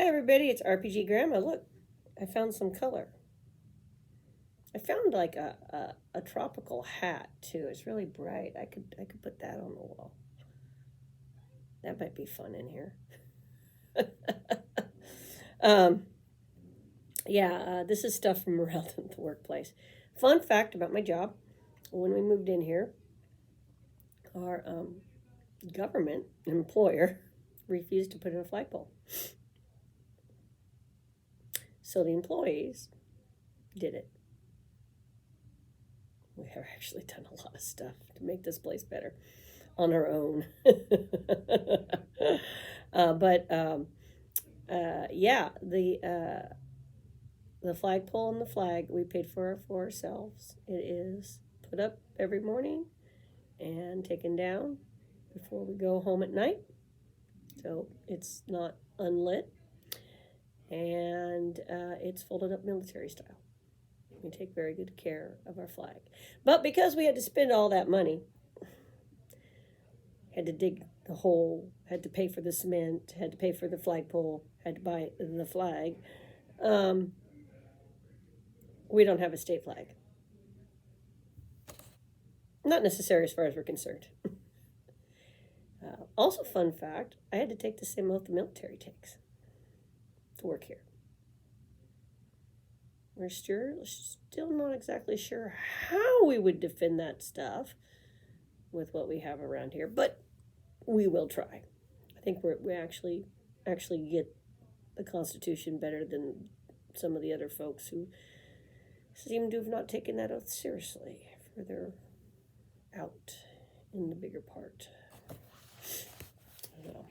Hi everybody, it's RPG Grandma. Look, I found some color. I found like a tropical hat too. It's really bright. I could put that on the wall. That might be fun in here. um, yeah, this is stuff from around the workplace. Fun fact about my job: when we moved in here, our government employer refused to put in a flagpole. So the employees did it. We have actually done a lot of stuff to make this place better on our own. Yeah, the flagpole and the flag we paid for ourselves. It is put up every morning and taken down before we go home at night. So it's not unlit. And it's folded up military style. We take very good care of our flag. But because we had to spend all that money, had to dig the hole, had to pay for the cement, had to pay for the flagpole, had to buy the flag, we don't have a state flag. Not necessary as far as we're concerned. Also, fun fact, I had to take the same oath the military takes to work here. We're still not exactly sure how we would defend that stuff with what we have around here, but we will try. I think we actually get the Constitution better than some of the other folks who seem to have not taken that oath seriously further out in the bigger part. So,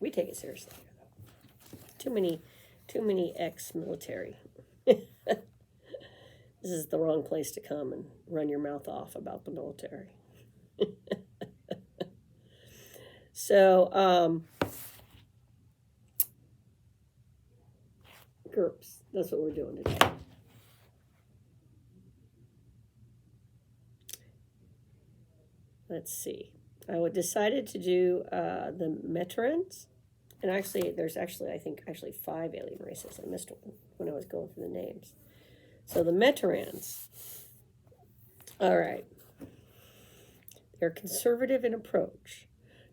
we take it seriously. Too many ex-military. This is the wrong place to come and run your mouth off about the military. So, Gurps, that's what we're doing today. Let's see. I decided to do the Metarans. And actually, there's I think 5 alien races. I missed one when I was going through the names. So the Metarans. All right. They're conservative in approach.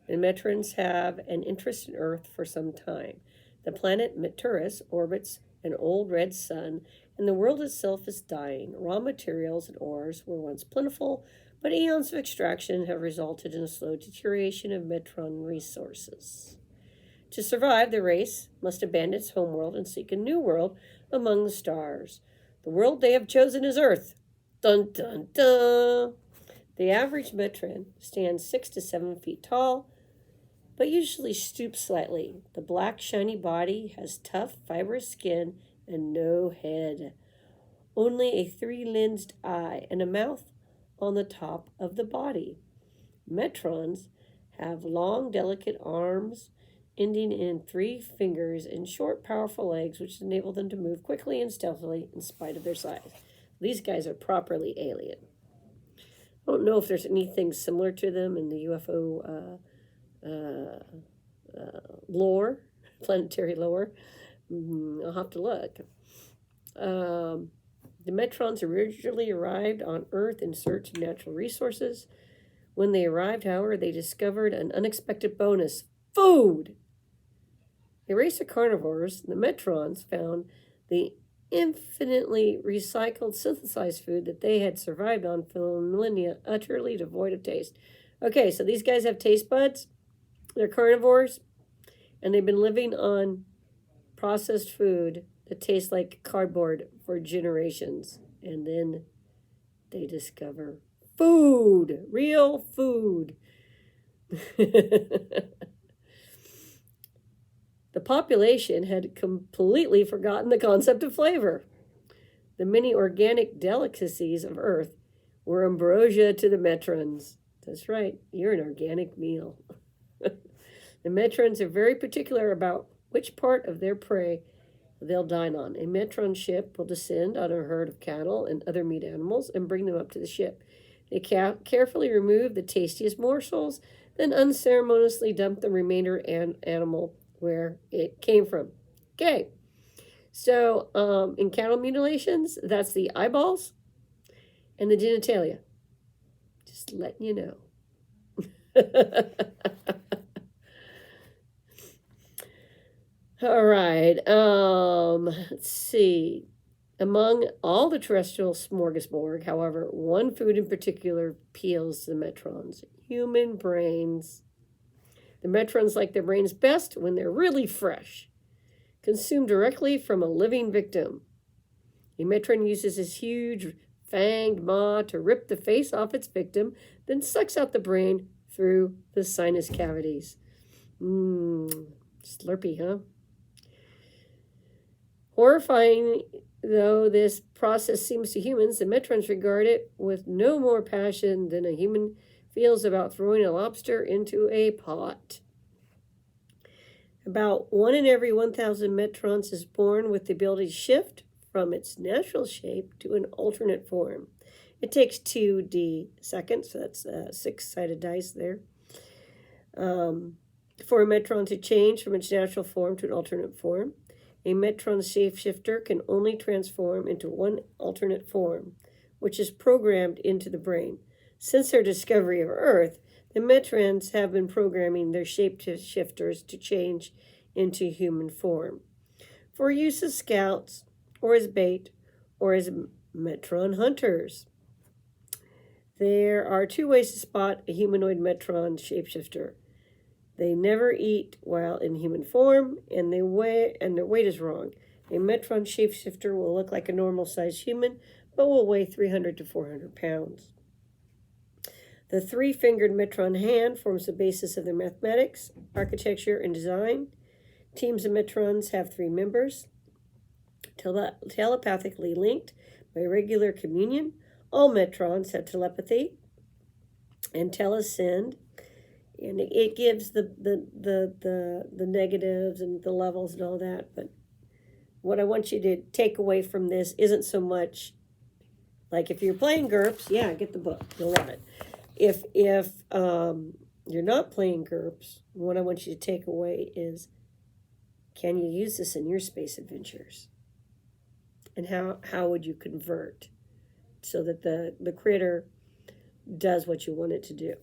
The Metarans have an interest in Earth for some time. The planet Metarus orbits an old red sun, and the world itself is dying. Raw materials and ores were once plentiful, but eons of extraction have resulted in a slow deterioration of Metaran resources. To survive, the race must abandon its homeworld and seek a new world among the stars. The world they have chosen is Earth. Dun, dun, dun. The average Metaran stands 6 to 7 feet tall, but usually stoops slightly. The black, shiny body has tough, fibrous skin and no head. Only a 3-lensed eye and a mouth on the top of the body. Metarans have long, delicate arms ending in 3 fingers and short, powerful legs, which enable them to move quickly and stealthily in spite of their size. These guys are properly alien. I don't know if there's anything similar to them in the UFO lore, planetary lore. I'll have to look. The Metarans originally arrived on Earth in search of natural resources. When they arrived, however, they discovered an unexpected bonus: food! A race of carnivores, the Metarans found the infinitely recycled, synthesized food that they had survived on for millennia utterly devoid of taste. Okay, so these guys have taste buds. They're carnivores, and they've been living on processed food that tastes like cardboard for generations. And then they discover food, real food. The population had completely forgotten the concept of flavor. The many organic delicacies of Earth were ambrosia to the Metarans. That's right, you're an organic meal. The Metarans are very particular about which part of their prey they'll dine on. A Metaran ship will descend on a herd of cattle and other meat animals and bring them up to the ship. They carefully remove the tastiest morsels, then unceremoniously dump the remainder animal where it came from. Okay. So in cattle mutilations, that's the eyeballs and the genitalia. Just letting you know. All right. Let's see. Among all the terrestrial smorgasbord, however, one food in particular appeals to the Metrons: human brains. The Metrons like their brains best when they're really fresh, consumed directly from a living victim. A Metron uses his huge fanged maw to rip the face off its victim, then sucks out the brain through the sinus cavities. Slurpy, huh? Horrifying though this process seems to humans, the Metrons regard it with no more passion than a human feels about throwing a lobster into a pot. About 1 in every 1,000 Metrons is born with the ability to shift from its natural shape to an alternate form. It takes 2d seconds, so that's 6-sided dice there, for a Metron to change from its natural form to an alternate form. A Metron shapeshifter can only transform into one alternate form, which is programmed into the brain. Since their discovery of Earth, the Metrons have been programming their shapeshifters to change into human form for use as scouts, or as bait, or as Metron hunters. There are 2 ways to spot a humanoid Metron shapeshifter. They never eat while in human form, and their weight is wrong. A Metron shapeshifter will look like a normal-sized human, but will weigh 300 to 400 pounds. The 3-fingered Metron hand forms the basis of their mathematics, architecture, and design. Teams of Metrons have 3 members, telepathically linked by regular communion. All Metrons have telepathy and telesend, and it gives the negatives and the levels and all that. But what I want you to take away from this isn't so much like, if you're playing Gurps, yeah, get the book, you'll love it. If you're not playing Gurps, what I want you to take away is, can you use this in your space adventures? And how would you convert so that the critter does what you want it to do?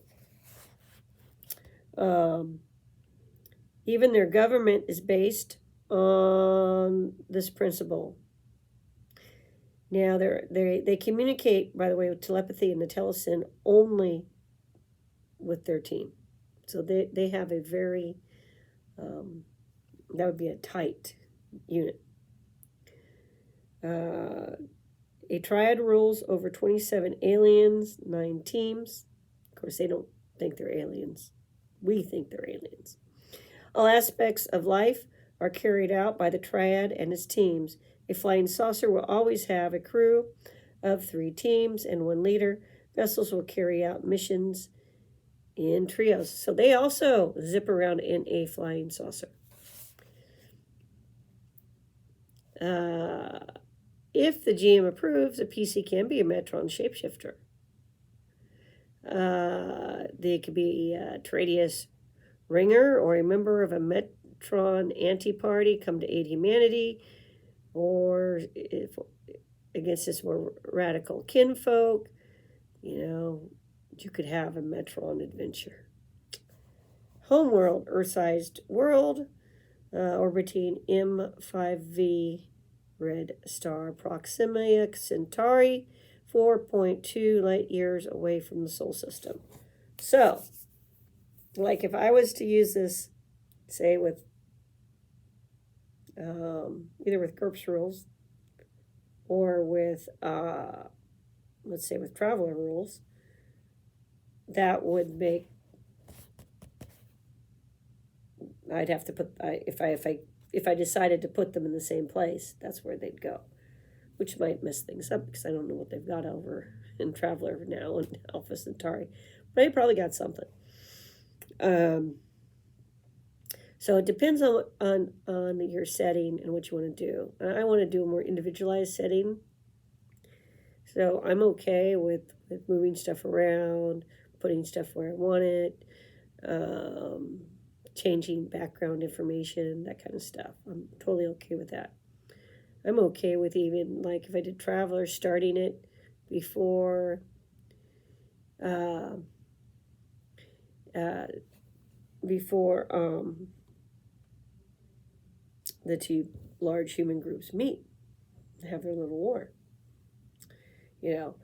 Even their government is based on this principle. Now, they communicate, by the way, with telepathy and the telesyn only with their team. So they have a very, that would be a tight unit. A triad rules over 27 aliens, 9 teams. Of course, they don't think they're aliens. We think they're aliens. All aspects of life are carried out by the triad and its teams. A flying saucer will always have a crew of 3 teams and 1 leader. Vessels will carry out missions in trios. So they also zip around in a flying saucer. If the GM approves, a PC can be a Metron shapeshifter. They could be a Tradius ringer or a member of a Metron anti-party come to aid humanity, or if against this more radical kinfolk, you could have a Metron adventure. Homeworld, Earth-sized world, orbiting M5V Red Star, Proxima Centauri, 4.2 light years away from the Sol system. So, like if I was to use this, say with either with Gurps rules or with let's say with Traveler rules, that would make, I'd have to put, if I decided to put them in the same place, that's where they'd go, which might mess things up because I don't know what they've got over in Traveler now and Alpha Centauri, but they probably got something. So it depends on your setting and what you want to do. I want to do a more individualized setting, so I'm okay with moving stuff around, putting stuff where I want it, changing background information, that kind of stuff. I'm totally okay with that. I'm okay with even, like, if I did Traveler, starting it before uh, uh, before the two large human groups meet, have their little war. You know,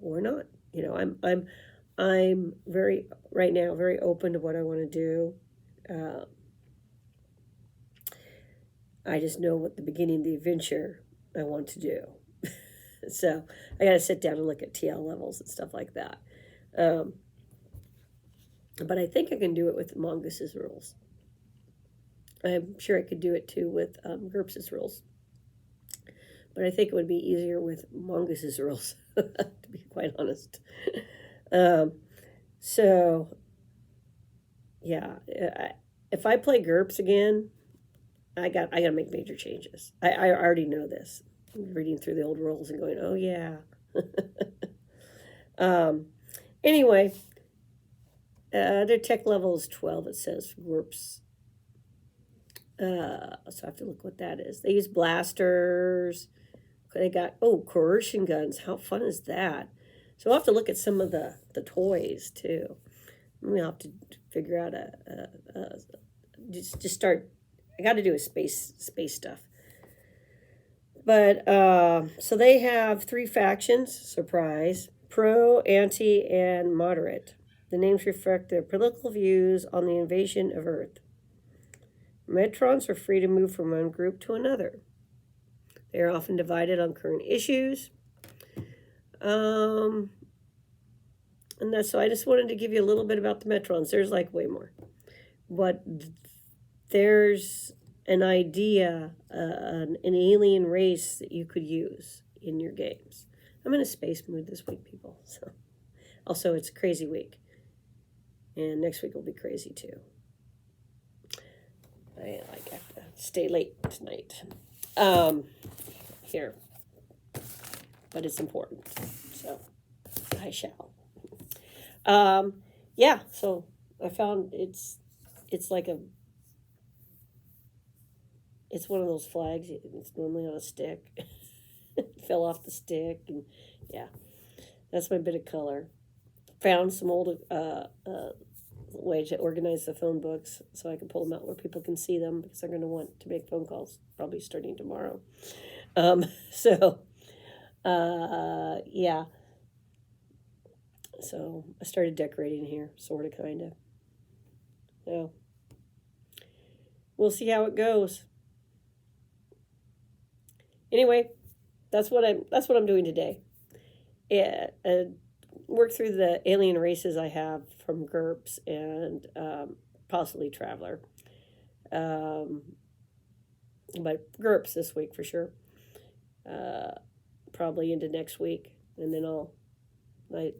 or not. You know, I'm very right now very open to what I want to do. I just know what the beginning of the adventure I want to do. So I got to sit down and look at TL levels and stuff like that. But I think I can do it with Mongus's rules. I'm sure I could do it too with Gurps's rules. But I think it would be easier with Mongus's rules, to be quite honest. So, yeah, if I play Gurps again, I got to make major changes. I already know this. I'm reading through the old rules and going, oh yeah. Anyway, their tech level is 12. It says Gurps. So I have to look what that is. They use blasters. They got, coercion guns. How fun is that? So I'll have to look at some of the toys too. We'll have to figure out just start. I got to do a space stuff. But so they have 3 factions. Surprise: pro, anti, and moderate. The names reflect their political views on the invasion of Earth. Metarans are free to move from one group to another. They are often divided on current issues. And that's, so I just wanted to give you a little bit about the Metarans. There's like way more. But there's an idea, an alien race that you could use in your games. I'm in a space mood this week, people. So also, it's a crazy week. And next week will be crazy too. I have to stay late tonight. Here. But it's important. So I shall. Yeah, so I found it's like it's one of those flags. It's normally on a stick. It fell off the stick, and yeah, that's my bit of color. Found some old way to organize the phone books so I can pull them out where people can see them, because they're going to want to make phone calls probably starting tomorrow. So yeah. So I started decorating here, sort of, kind of. Yeah. We'll see how it goes. Anyway, that's what I'm doing today. Yeah, work through the alien races I have from Gurps and possibly Traveler. But Gurps this week for sure. Probably into next week, and then I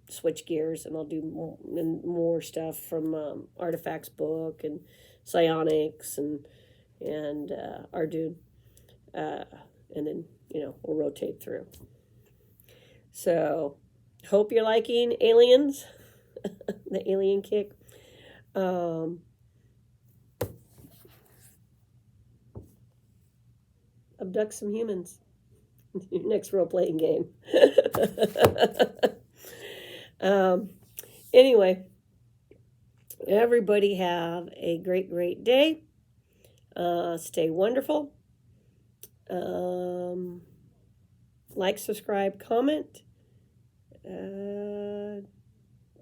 switch gears and I'll do more stuff from Artifacts book and Psionics and Arduin, and then we'll rotate through. So hope you're liking Aliens, the alien kick. Abduct some humans. Your next role-playing game. Anyway, everybody have a great day. Stay wonderful. Like, subscribe, comment.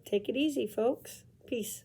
Take it easy, folks. Peace.